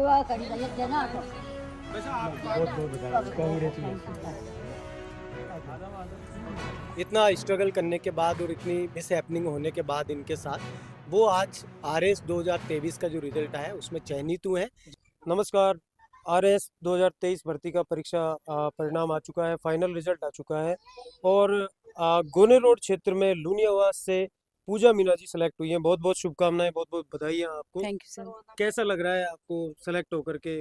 बहुत बहुत बधाई, कांग्रेचुलेशन। इतना स्ट्रगल करने के बाद और इतनी मिसहैपनिंग होने के बाद इनके साथ वो आज आरएस 2023 का जो रिजल्ट आया है उसमें चयनित हुए हैं। नमस्कार, आरएस 2023 भर्ती का परीक्षा परिणाम आ चुका है, फाइनल रिजल्ट आ चुका है और गोने रोड क्षेत्र में लूनियावास से पूजा मीना जी सेलेक्ट हुई हैं। बहुत बहुत शुभकामनाएं, बहुत बहुत बधाई आपको। Thank you sir. कैसा लग रहा है आपको सेलेक्ट होकर के?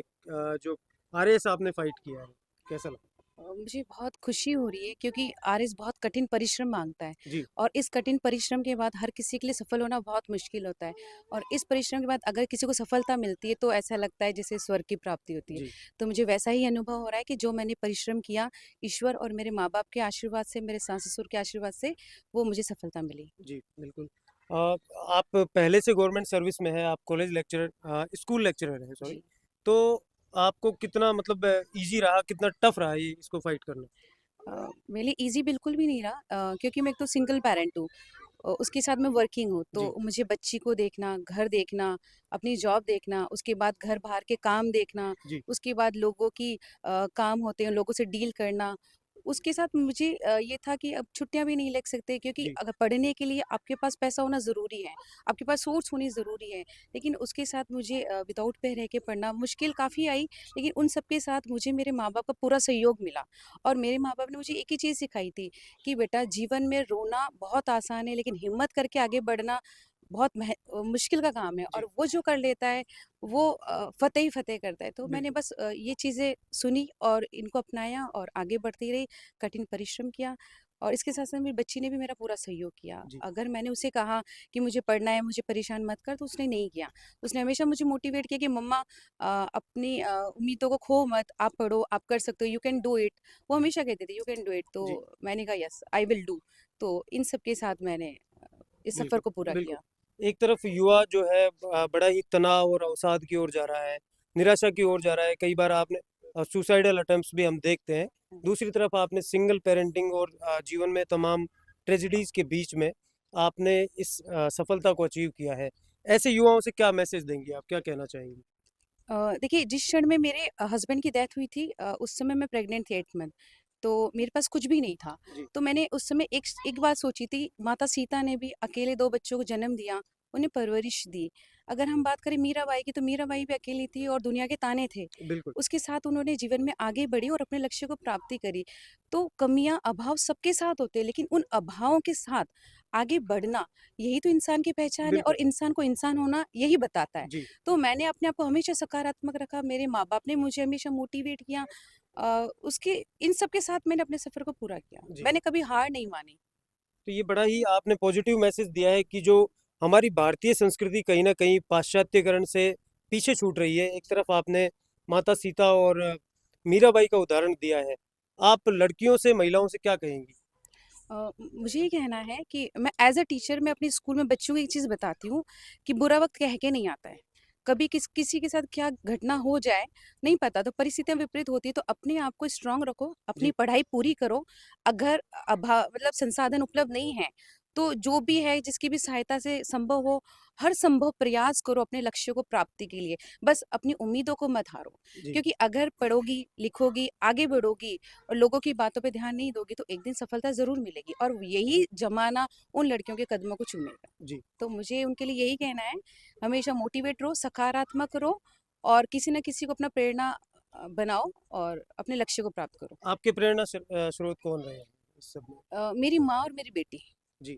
जो आरएस आपने फाइट किया है, कैसा लगा? मुझे बहुत खुशी हो रही है क्योंकि आरएस बहुत कठिन परिश्रम मांगता है जी और इस कठिन परिश्रम के बाद हर किसी के लिए सफल होना बहुत मुश्किल होता है और इस परिश्रम के बाद अगर किसी को सफलता मिलती है तो ऐसा लगता है जैसे स्वर्ग की प्राप्ति होती है। जी तो मुझे वैसा ही अनुभव हो रहा है कि जो मैंने परिश्रम किया, ईश्वर और मेरे माँ बाप के आशीर्वाद से, मेरे सास ससुर के आशीर्वाद से वो मुझे सफलता मिली। जी, बिल्कुल। आप पहले से गवर्नमेंट सर्विस में हैं, आप कॉलेज लेक्चरर स्कूल लेक्चरर हैं, सॉरी। जी। तो आपको कितना मतलब ईज़ी रहा, कितना टफ़ रहा ये इसको फ़ाइट करना? मेरे लिए ईजी बिल्कुल भी नहीं रहा, क्योंकि मैं एक तो सिंगल पेरेंट हूँ, उसके साथ मैं वर्किंग हूँ, तो जी, मुझे बच्ची को देखना, घर देखना, अपनी जॉब देखना, उसके बाद घर बाहर के काम देखना, जी, उसके बाद लोगों की काम होते हैं, लोगों से डील करना। उसके साथ मुझे ये था कि अब छुट्टियाँ भी नहीं लग सकते क्योंकि जी, अगर पढ़ने के लिए आपके पास पैसा होना ज़रूरी है, आपके पास सोर्स होनी ज़रूरी है। लेकिन उसके साथ मुझे विदाउट पे रह के पढ़ना मुश्किल काफ़ी आई, लेकिन उन सब के साथ मुझे मेरे माँ-बाप का पूरा सहयोग मिला और मेरे माँ-बाप ने मुझे एक ही चीज़ सिखाई थी कि बेटा जीवन में रोना बहुत आसान है लेकिन हिम्मत करके आगे बढ़ना बहुत मुश्किल का काम है जी, और वो जो कर लेता है वो फ़तेह ही फ़तेह करता है। तो मैंने बिल्कुल। बस ये चीज़ें सुनी और इनको अपनाया और आगे बढ़ती रही, कठिन परिश्रम किया और इसके साथ-साथ मेरी बच्ची ने भी मेरा पूरा सहयोग किया। जी, अगर मैंने उसे कहा कि मुझे पढ़ना है, मुझे परेशान मत कर, तो उसने नहीं किया। उसने हमेशा मुझे मोटिवेट किया कि मम्मा अपनी उम्मीदों को खो मत, आप पढ़ो, आप कर सकते हो, यू कैन डू इट। वो हमेशा कहते थे यू कैन डू इट, तो जी, मैंने कहा यस आई विल डू। तो इन सब के साथ मैंने इस सफर बिल्कुल, को पूरा बिल्कुल। किया। एक तरफ युवा जो है बड़ा ही तनाव और अवसाद की ओर जा रहा है, निराशा की ओर जा रहा है। कई बार आपने सुसाइडल अटेम्प्ट्स भी हम देखते हैं। दूसरी तरफ आपने सिंगल पेरेंटिंग और जीवन में तमाम ट्रेजेडीज़ के बीच में आपने इस सफलता को अचीव किया है। ऐसे युवाओं से क्या मैसेज देंगी आप? क्या कहना चाहेंगी? देखिए जिस क्षण में मेरे हस्बैंड की डेथ हुई थी, उस समय मैं प्रेग्नेंट थी 8 मंथ। तो मेरे पास कुछ भी नहीं था। जी, तो मैंने उस समय एक बात सोची थी, माता सीता ने भी अकेले 2 बच्चों को जन्म दिया, उन्हें परवरिश दी। अगर हम बात करें मीराबाई की, तो मीराबाई भी अकेली थी और दुनिया के ताने थे। बिल्कुल। उसके साथ उन्होंने जीवन में आगे बढ़ी और अपने लक्ष्य को प्राप्ति करी। तो कमियाँ, अभाव सबके साथ होते हैं, लेकिन उन अभावों के साथ आगे बढ़ना, यही तो इंसान की पहचान है और बिल्कुल, इंसान को इंसान होना यही बताता है। जी, तो मैंने अपने आप को हमेशा सकारात्मक रखा, मेरे माँ-बाप ने मुझे हमेशा मोटिवेट किया। उसके इन सब के साथ मैंने अपने सफ़र को पूरा किया। जी। मैंने कभी हार नहीं मानी। तो ये बड़ा ही आपने पॉजिटिव मैसेज दिया है कि जो हमारी भारतीय संस्कृति कहीं न कहीं पाश्चात्यकरण से पीछे छूट रही है। एक तरफ आपने माता सीता और मीराबाई का उदाहरण दिया है। आप लड़कियों से, महिलाओं से क्या कहेंगी? मुझे ये कहना है कि मैं एज़ अ टीचर मैं अपने स्कूल में बच्चों को एक चीज़ बताती हूँ कि बुरा वक़्त कह के नहीं आता है। कभी किसी के साथ क्या घटना हो जाए, नहीं पता, तो परिस्थितियाँ विपरीत होती है, तो अपने आप को स्ट्रॉन्ग रखो, अपनी जी, पढ़ाई पूरी करो। अगर मतलब संसाधन उपलब्ध नहीं है, तो जो भी है जिसकी भी सहायता से संभव हो, हर संभव प्रयास करो अपने लक्ष्य को प्राप्ति के लिए। बस अपनी उम्मीदों को मत हारो, जी। क्योंकि अगर पढ़ोगी, लिखोगी, आगे बढ़ोगी और लोगों की बातों पे ध्यान नहीं दोगी तो एक दिन सफलता ज़रूर मिलेगी और यही ज़माना उन लड़कियों के कदमों को चूमेगा। जी। तो मुझे उनके लिए यही कहना है, हमेशा मोटिवेट रहो, सकारात्मक रहो और किसी न किसी को अपना प्रेरणा बनाओ और अपने लक्ष्य को प्राप्त करो। आपके प्रेरणा स्रोत कौन रहे हैं इस सब में? मेरी माँ और मेरी बेटी, जी,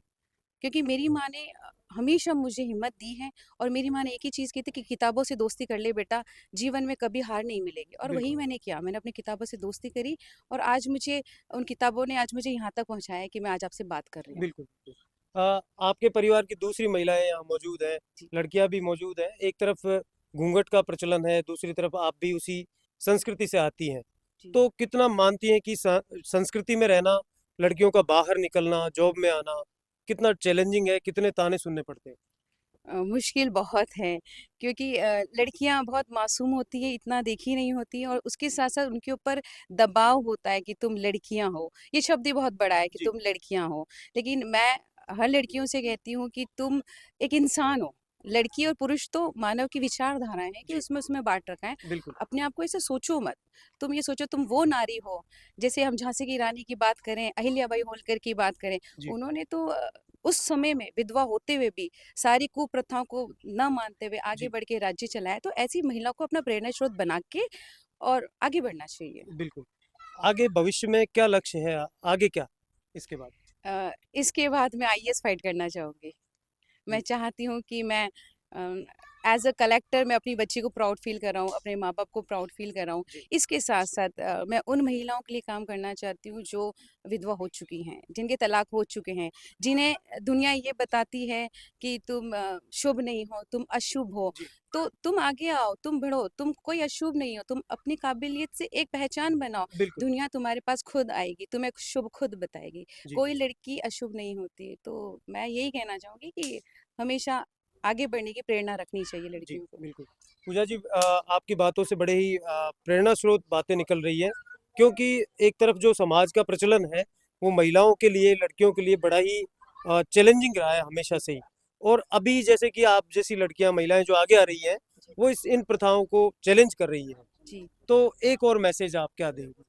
क्योंकि मेरी माँ ने हमेशा मुझे हिम्मत दी है और मेरी माँ ने एक ही चीज़ की थी कि किताबों से दोस्ती कर ले बेटा, जीवन में कभी हार नहीं मिलेगी और वही बिल्कुल, मैंने किया। मैंने अपनी किताबों से दोस्ती करी और आज मुझे उन किताबों ने आज मुझे यहाँ तक पहुँचाया है कि मैं आज आपसे बात कर रही हूँ। बिल्कुल, बिल्कुल। आपके परिवार की दूसरी महिलाएँ यहाँ मौजूद हैं, जी, लड़कियाँ भी मौजूद हैं। एक तरफ घूंघट का प्रचलन है, दूसरी तरफ आप भी उसी संस्कृति से आती हैं। जी। तो कितना मानती हैं कि संस्कृति में रहना, लड़कियों का बाहर निकलना, जॉब में आना, कितना चैलेंजिंग है, कितने ताने सुनने पड़ते हैं? मुश्किल बहुत है क्योंकि लड़कियां बहुत मासूम होती है, इतना देखी नहीं होती हैं और उसके साथ साथ उनके ऊपर दबाव होता है कि तुम लड़कियां हो। ये शब्द ही बहुत बड़ा है कि जी, तुम लड़कियां हो, लेकिन मैं हर लड़कियों से कहती हूँ कि तुम एक इंसान हो लड़की और पुरुष तो मानव की विचारधारा है कि जी। उसमें उसमें बांट रखा है। बिल्कुल। अपने आप को ऐसे सोचो मत। तुम ये सोचो तुम वो नारी हो, जैसे हम झांसी की रानी की बात करें, अहिल्याबाई होलकर की बात करें, जी। उन्होंने तो उस समय में विधवा होते हुए भी सारी कुप्रथाओं को न मानते हुए आगे जी। बढ़ के राज्य चलाया। तो ऐसी महिला को अपना प्रेरणा स्रोत बना के और आगे बढ़ना चाहिए। बिल्कुल। आगे भविष्य में क्या लक्ष्य है? आगे क्या इसके बाद? इसके बाद मैं आईएएस फाइट करना चाहूँगी। मैं जी। चाहती हूँ कि मैं एज़ अ कलेक्टर मैं अपनी बच्ची को प्राउड फ़ील कराऊँ, अपने माँ-बाप को प्राउड फ़ील कराऊँ। जी। इसके साथ-साथ मैं उन महिलाओं के लिए काम करना चाहती हूँ जो विधवा हो चुकी हैं, जिनके तलाक हो चुके हैं, जिन्हें दुनिया ये बताती है कि तुम शुभ नहीं हो, तुम अशुभ हो। जी। तो तुम आगे आओ, तुम बढ़ो, तुम कोई अशुभ नहीं हो, तुम अपनी काबिलियत से एक पहचान बनाओ। बिल्कुल। दुनिया तुम्हारे पास खुद आएगी, तुम्हें शुभ खुद बताएगी। जी। कोई लड़की अशुभ नहीं होती। तो मैं यही कहना चाहूँगी कि हमेशा आगे बढ़ने की प्रेरणा रखनी चाहिए जी, लड़कियों को। बिल्कुल। पूजा जी, आपकी बातों से बड़े ही प्रेरणा स्रोत बातें निकल रही है, क्योंकि एक तरफ जो समाज का प्रचलन है, वो महिलाओं के लिए, लड़कियों के लिए बड़ा ही चैलेंजिंग रहा है हमेशा से ही। और अभी जैसे कि आप जैसी लड़कियाँ, महिलाएँ जो आगे आ रही हैं, जी, वो इन प्रथाओं को चैलेंज कर रही हैं। जी। तो एक और मैसेज आप क्या देंगी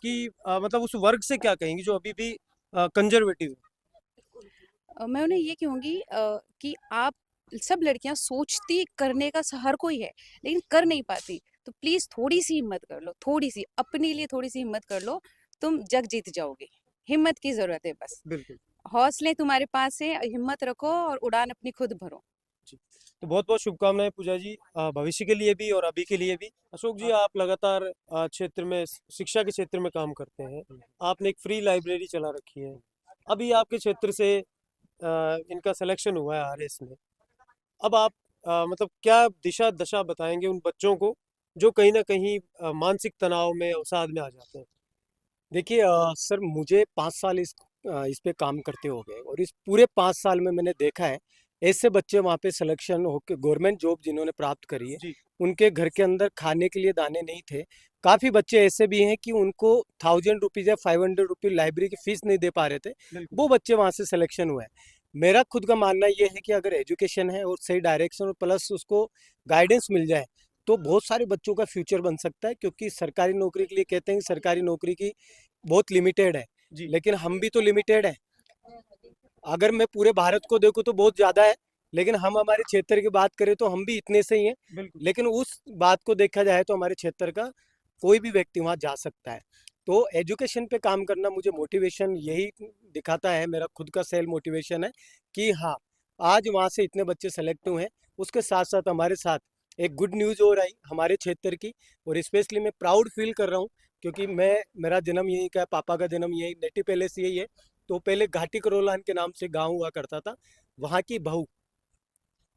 कि मतलब उस वर्ग से क्या कहेंगी जो अभी भी कंज़र्वेटिव है? मैं उन्हें ये कहूँगी कि आप सब लड़कियाँ सोचती करने का हर कोई है, लेकिन कर नहीं पाती। तो प्लीज़ थोड़ी-सी हिम्मत कर लो, थोड़ी-सी, अपने लिए थोड़ी-सी हिम्मत कर लो, तुम जग जीत जाओगे। हिम्मत की ज़रूरत है बस। बिल्कुल। हौसले तुम्हारे पास हैं, हिम्मत रखो और उड़ान अपनी खुद भरो। जी। तो बहुत-बहुत शुभकामनाएँ पूजा जी, भविष्य के लिए भी और अभी के लिए भी। अशोक जी, आप लगातार क्षेत्र में शिक्षा के क्षेत्र में काम करते हैं। आपने एक फ्री लाइब्रेरी चला रखी है। अभी आपके क्षेत्र से इनका सिलेक्शन हुआ है आरएस में। अब आप मतलब क्या दिशा-दशा बताएँगे उन बच्चों को जो कहीं न कहीं मानसिक तनाव में, अवसाद में आ जाते हैं? देखिए सर, मुझे 5 साल इस पे काम करते हो गए और इस पूरे 5 साल में मैंने देखा है, ऐसे बच्चे वहाँ पे सिलेक्शन होके गवर्नमेंट जॉब जिन्होंने प्राप्त करी है, जी। उनके घर के अंदर खाने के लिए दाने नहीं थे। काफ़ी बच्चे ऐसे भी हैं कि उनको ₹1000 या ₹500 लाइब्रेरी की फ़ीस नहीं दे पा रहे थे, बिल्कुल। वो बच्चे वहाँ से सिलेक्शन हुए हैं। मेरा खुद का मानना ये है कि अगर एजुकेशन है और सही डायरेक्शन और प्लस उसको गाइडेंस मिल जाए, तो बहुत सारे बच्चों का फ्यूचर बन सकता है, क्योंकि सरकारी नौकरी के लिए कहते हैं कि सरकारी नौकरी की बहुत लिमिटेड है, जी। लेकिन हम भी तो लिमिटेड हैं। अगर मैं पूरे भारत को देखूँ तो बहुत ज़्यादा है, लेकिन हम हमारे क्षेत्र की बात करें तो हम भी इतने से ही हैं। बिल्कुल। लेकिन उस बात को देखा जाए तो हमारे क्षेत्र का कोई भी व्यक्ति वहाँ जा सकता है। तो एजुकेशन पे काम करना मुझे मोटिवेशन यही दिखाता है, मेरा खुद का सेल्फ मोटिवेशन है कि हाँ, आज वहाँ से इतने बच्चे सेलेक्ट हुए हैं। उसके साथ-साथ हमारे साथ एक गुड न्यूज़ और आई हमारे क्षेत्र की, और स्पेशली मैं प्राउड फ़ील कर रहा हूँ, क्योंकि मेरा जन्म यहीं का है, पापा का जन्म यहीं, नेटिव पैलेस यही है। तो पहले घाटी करोलान के नाम से गाँव हुआ करता था। वहाँ की बहू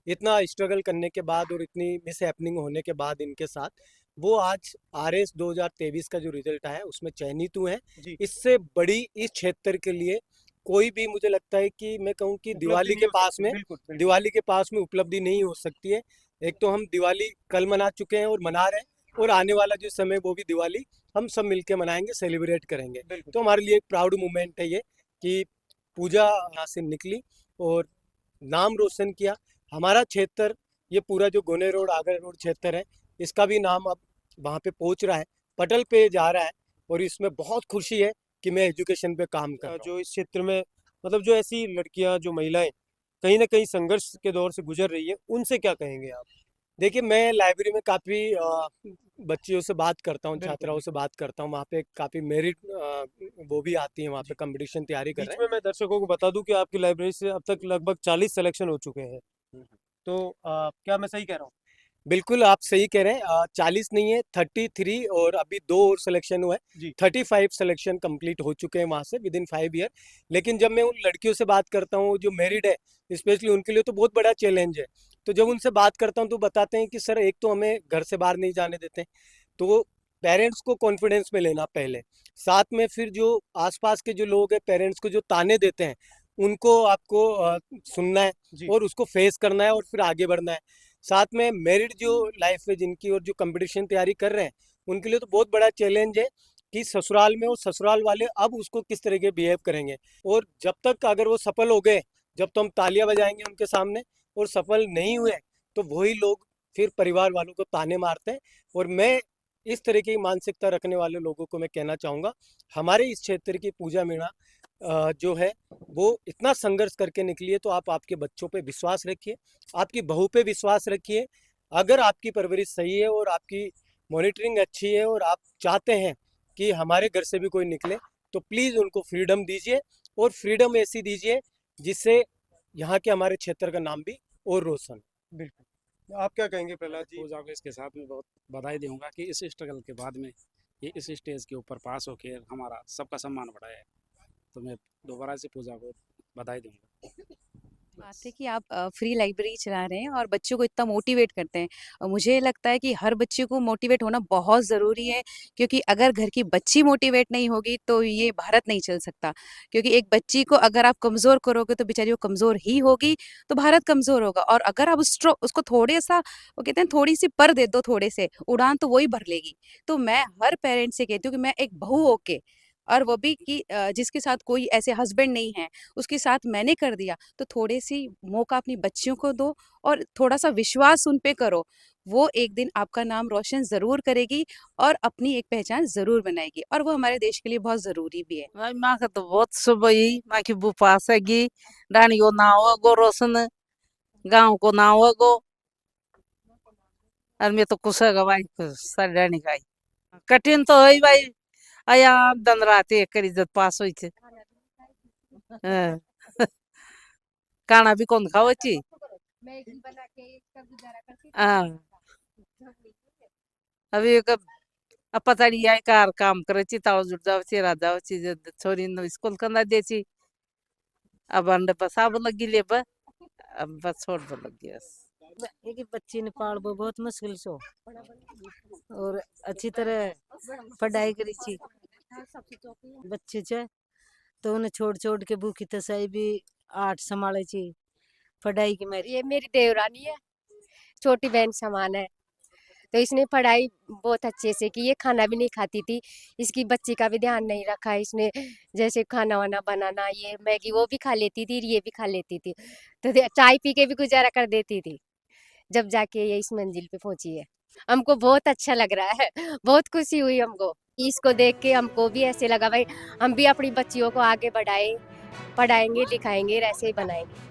इतना स्ट्रगल करने के बाद और इतनी मिसहैपनिंग होने के बाद इनके साथ, वो आज आरएस 2023 का जो रिजल्ट आया है उसमें चयनित हुए हैं। जी। इससे बड़ी इस क्षेत्र के लिए कोई भी, मुझे लगता है कि मैं कहूँ कि उपलब्धि नहीं हो सकती। बिल्कुल, बिल्कुल। दिवाली के पास में उपलब्धि नहीं हो सकती है। एक तो हम दिवाली कल मना चुके हैं और मना रहे हैं, और आने वाला जो समय वो भी दिवाली हम सब मिलके मनाएँगे, सेलिब्रेट करेंगे। बिल्कुल। तो हमारे लिए एक प्राउड मोमेंट है ये कि पूजा यहाँ से निकली और नाम रोशन किया। हमारा क्षेत्र, ये पूरा जो गोने रोड, आगरा रोड क्षेत्र है, इसका भी नाम अब वहाँ पे पहुँच रहा है, पटल पे जा रहा है, और इसमें बहुत खुशी है कि मैं एजुकेशन पे काम कर रहा हूँ। जो इस क्षेत्र में मतलब जो ऐसी लड़कियाँ, जो महिलाएँ कहीं न कहीं संघर्ष के दौर से गुज़र रही हैं, उनसे क्या कहेंगे आप? देखिए, मैं लाइब्रेरी में काफ़ी बच्चियों से बात करता हूँ, बिल्कुल, छात्राओं से बिल्कुल। बात करता हूँ, वहाँ पे काफ़ी मेरिट वो भी आती हैं, वहाँ पे जी। कॉम्पिटिशन तैयारी कर बीच रहे में मैं दर्शकों को बता दूँ कि आपकी लाइब्रेरी से अब तक लगभग 40 सिलेक्शन हो चुके हैं। हैं। तो क्या मैं सही कह रहा हूँ? बिल्कुल, आप सही कह रहे हैं। 40 नहीं है, 33, और अभी 2 और सिलेक्शन हुआ है। जी। 35 सिलेक्शन कंप्लीट हो चुके हैं वहाँ से विदिन 5 ईयर। लेकिन जब मैं उन लड़कियों से बात करता हूँ जो मैरिड है, स्पेशली उनके लिए तो बहुत बड़ा चैलेंज है। तो जब उनसे बात करता हूँ तो बताते हैं कि सर, एक तो हमें घर से बाहर नहीं जाने देते हैं। तो पेरेंट्स को कॉन्फिडेंस में लेना पहले। साथ में फिर जो आस-पास के जो लोग हैं, पेरेंट्स को जो ताने देते हैं, उनको आपको सुनना है जी। और उसको फेस करना है और फिर आगे बढ़ना है। साथ में मैरिड जो लाइफ है जिनकी और जो कंपटीशन तैयारी कर रहे हैं, उनके लिए तो बहुत बड़ा चैलेंज है कि ससुराल में, और ससुराल वाले अब उसको किस तरीके बिहेव करेंगे। और जब तक अगर वो सफल हो गए, जब तो हम तालियां बजाएंगे उनके सामने, और सफल नहीं हुए तो वही लोग फिर परिवार वालों को ताने मारते हैं। और मैं इस तरह की मानसिकता रखने वाले लोगों को मैं कहना चाहूँगा, हमारे इस क्षेत्र की पूजा मीणा जो है वो इतना संघर्ष करके निकली है, तो आप आपके बच्चों पे विश्वास रखिए, आपकी बहू पे विश्वास रखिए। अगर आपकी परवरिश सही है और आपकी मॉनिटरिंग अच्छी है और आप चाहते हैं कि हमारे घर से भी कोई निकले, तो प्लीज़ उनको फ्रीडम दीजिए, और फ्रीडम ऐसी दीजिए जिससे यहाँ के हमारे क्षेत्र का नाम भी और रोशन। बिल्कुल, आप क्या कहेंगे प्रहलाद जी? पूजा को इसके साथ में बहुत बधाई दूंगा कि इस स्ट्रगल के बाद में ये इस स्टेज के ऊपर पास होकर हमारा सबका सम्मान बढ़ाया है, तो मैं दोबारा से पूजा को बधाई दूंगा। बात है कि आप फ्री लाइब्रेरी चला रहे हैं और बच्चों को इतना मोटिवेट करते हैं। मुझे लगता है कि हर बच्चे को मोटिवेट होना बहुत ज़रूरी है, क्योंकि अगर घर की बच्ची मोटिवेट नहीं होगी तो ये भारत नहीं चल सकता। क्योंकि एक बच्ची को अगर आप कमज़ोर करोगे तो बेचारी वो कमज़ोर ही होगी, तो भारत कमज़ोर होगा। और अगर आप उसको थोड़े सा, वो कहते हैं थोड़ी सी पर दे दो, थोड़े से उड़ान, तो वही भर लेगी। तो मैं हर पेरेंट्स से कहती हूँ कि मैं एक बहू होके, और वो भी कि जिसके साथ कोई ऐसे हस्बैंड नहीं है, उसके साथ मैंने कर दिया, तो थोड़ी सी मौका अपनी बच्चियों को दो और थोड़ा सा विश्वास उन पे करो। वो एक दिन आपका नाम रोशन ज़रूर करेगी और अपनी एक पहचान ज़रूर बनाएगी, और वो हमारे देश के लिए बहुत ज़रूरी भी है। Ay, maka to बहुत सुबह माकी बुपासेगी रानी को नाव गो रोशन गांव को नाव गो और मैं तो कुछ गवाई सर रानी गाई कठिन तो है भाई आया दिन रात एक कर इज्जत पास हुई थी खाना भी कौन खाओ ची हाँ अभी एक अब पता नहीं है कार काम करे ची ताव जुड़ जाओ ची रात जाओ ची छोरी नो स्कूल करना दे ची अब अंडे बस अब लगी ले अब बस छोड़ दो लगी बस एक बच्ची ने पालबो बहुत मुश्किल से और अच्छी तरह पढ़ाई करी थी बच्चे छे तो उन्हें छोड़ छोड़ के भूखी तसाई भी 8 संभाले थी पढ़ाई की मेरी। ये मेरी देवरानी है, छोटी बहन समान है। तो इसने पढ़ाई बहुत अच्छे से की, ये खाना भी नहीं खाती थी, इसकी बच्ची का भी ध्यान नहीं रखा इसने। जैसे खाना वाना बनाना, ये मैगी वो भी खा लेती थी, ये भी खा लेती थी, तो चाय पी के भी गुजारा कर देती थी। जब जाके ये इस मंजिल पे पहुंची है, हमको बहुत अच्छा लग रहा है, बहुत खुशी हुई हमको। इसको देख के हमको भी ऐसे लगा भाई हम भी अपनी बच्चियों को आगे बढ़ाएं, पढ़ाएंगे लिखाएंगे, ऐसे ही बनाएंगे।